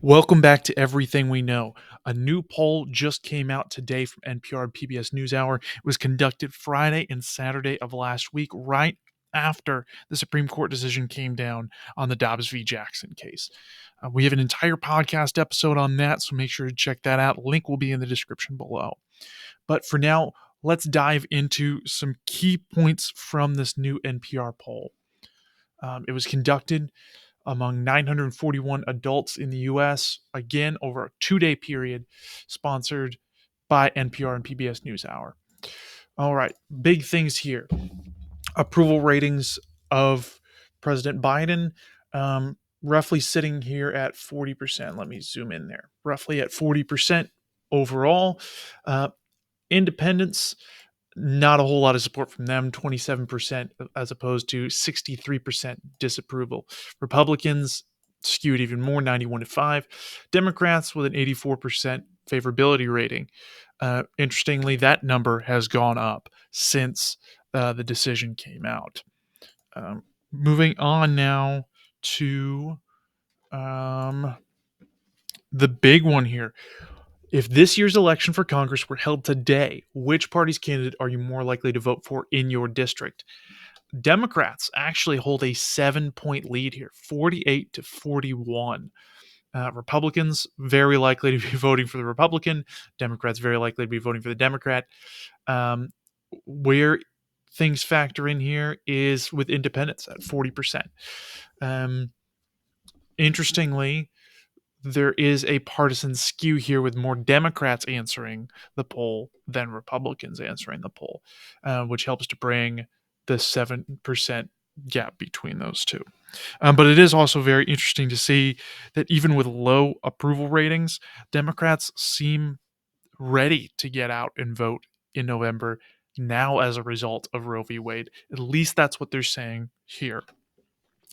Welcome back to Everything We Know. A new poll just came out today from NPR and PBS News Hour. It was conducted Friday and Saturday of last week, right after the Supreme Court decision came down on the Dobbs v. Jackson case. We have an entire podcast episode on that, so make sure to check that out. Link will be in the description below. But for now, let's dive into some key points from this new NPR poll. It was conducted among 941 adults in the US, again, over a 2-day period, sponsored by NPR and PBS News Hour. All right, big things here. Approval ratings of President Biden, roughly sitting here at 40%. Let me zoom in there. Roughly at 40% overall. Independents, not a whole lot of support from them, 27% as opposed to 63% disapproval. Republicans skewed even more, 91-5. Democrats with an 84% favorability rating. Interestingly, that number has gone up since the decision came out. Moving on now to the big one here. If this year's election for Congress were held today, which party's candidate are you more likely to vote for in your district? Democrats actually hold a 7-point lead here, 48-41. Republicans very likely to be voting for the Republican. Democrats very likely to be voting for the Democrat. Where things factor in here is with independents at 40%. Interestingly, there is a partisan skew here with more Democrats answering the poll than Republicans answering the poll, which helps to bring the 7% gap between those two. But it is also very interesting to see that even with low approval ratings, Democrats seem ready to get out and vote in November now as a result of Roe v. Wade. At least that's what they're saying here.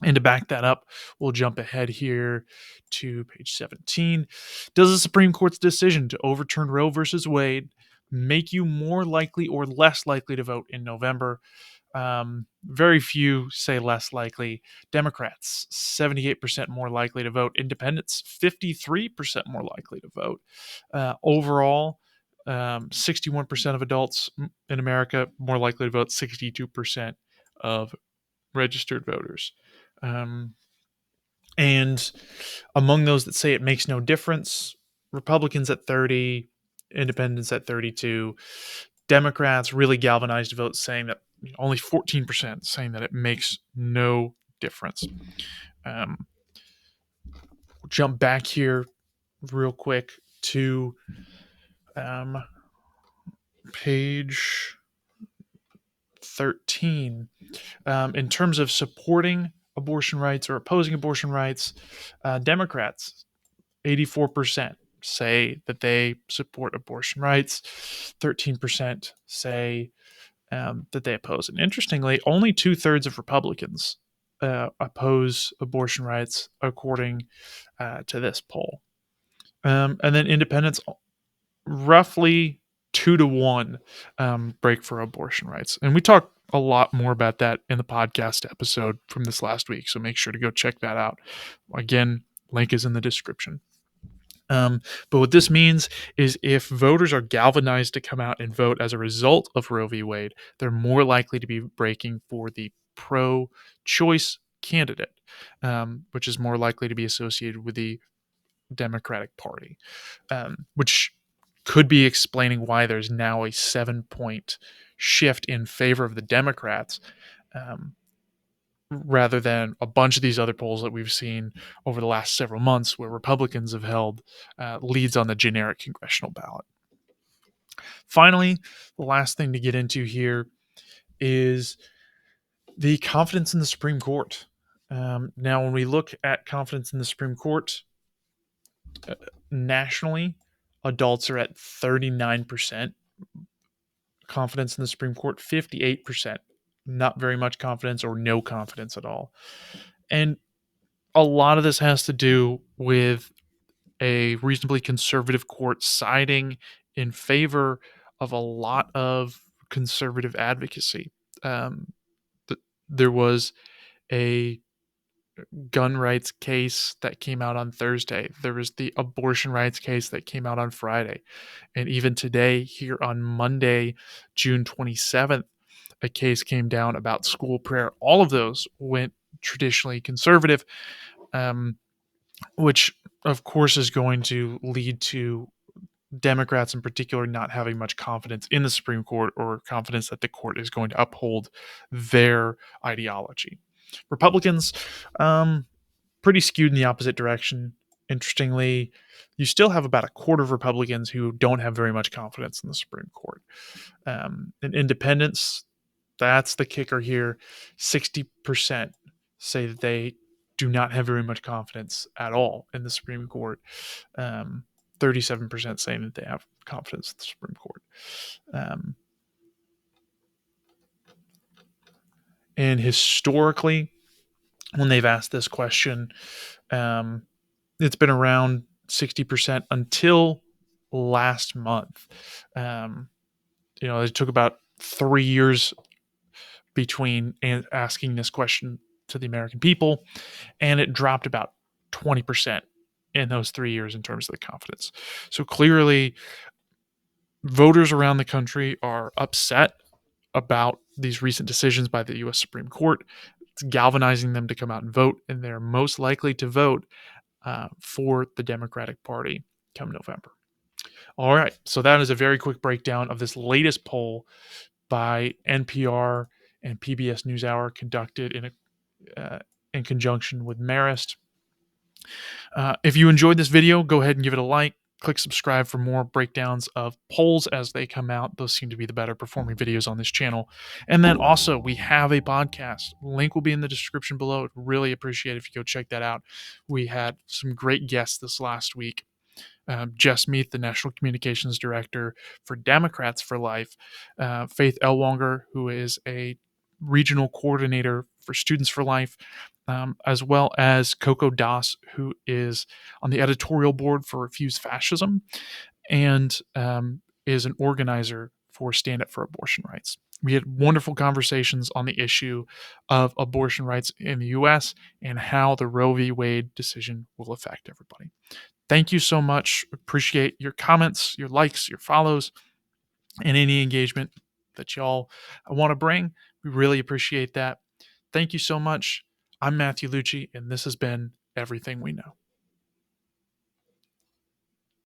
And to back that up, we'll jump ahead here to page 17. Does the Supreme Court's decision to overturn Roe versus Wade make you more likely or less likely to vote in November? Very few say less likely. Democrats, 78% more likely to vote. Independents, 53% more likely to vote. Overall, 61% of adults in America more likely to vote, 62% of registered voters. And among those that say it makes no difference, Republicans at 30, independents at 32, Democrats really galvanized votes saying that only 14% saying that it makes no difference. We'll jump back here real quick to page 13. In terms of supporting abortion rights or opposing abortion rights, Democrats, 84% say that they support abortion rights. 13% say that they oppose it. And interestingly, only 2/3 of Republicans oppose abortion rights, according to this poll. And then independents, roughly 2-1 break for abortion rights. And we talk a lot more about that in the podcast episode from this last week, so make sure to go check that out. Again, link is in the description. But what this means is if voters are galvanized to come out and vote as a result of Roe v. Wade, they're more likely to be breaking for the pro-choice candidate, which is more likely to be associated with the Democratic Party, which could be explaining why there's now a 7-point shift in favor of the Democrats, rather than a bunch of these other polls that we've seen over the last several months where Republicans have held leads on the generic congressional ballot. Finally, the last thing to get into here is the confidence in the Supreme Court. Now, when we look at confidence in the Supreme Court, nationally, adults are at 39%. Confidence in the Supreme Court, 58%. Not very much confidence or no confidence at all. And a lot of this has to do with a reasonably conservative court siding in favor of a lot of conservative advocacy. There was a gun rights case that came out on Thursday. There was the abortion rights case that came out on Friday. And even today, here on Monday, June 27th, a case came down about school prayer. All of those went traditionally conservative, um, which of course is going to lead to Democrats in particular not having much confidence in the Supreme Court or confidence that the court is going to uphold their ideology. Republicans, pretty skewed in the opposite direction. Interestingly, you still have about a quarter of Republicans who don't have very much confidence in the Supreme Court. And independents, that's the kicker here. 60% say that they do not have very much confidence at all in the Supreme Court. 37% saying that they have confidence in the Supreme Court. And historically, when they've asked this question, it's been around 60% until last month. It took about 3 years between asking this question to the American people, and it dropped about 20% in those 3 years in terms of the confidence. So clearly, voters around the country are upset about these recent decisions by the U.S. Supreme Court. It's galvanizing them to come out and vote, and they're most likely to vote for the Democratic Party come November. All right, so that is a very quick breakdown of this latest poll by NPR and PBS News Hour, conducted in conjunction with Marist. If you enjoyed this video, go ahead and give it a like. Click subscribe for more breakdowns of polls as they come out. Those seem to be the better performing videos on this channel. And then also, we have a podcast. Link will be in the description below. I'd really appreciate it if you go check that out. We had some great guests this last week. Jess Meath, the National Communications Director for Democrats for Life, Faith Elwanger, who is a regional coordinator for Students for Life, as well as Coco Das, who is on the editorial board for Refuse Fascism and is an organizer for Stand Up for Abortion Rights. We had wonderful conversations on the issue of abortion rights in the U.S. and how the Roe v. Wade decision will affect everybody. Thank you so much. Appreciate your comments, your likes, your follows, and any engagement that y'all want to bring. We really appreciate that. Thank you so much. I'm Matthew Lucci, and this has been Everything We Know.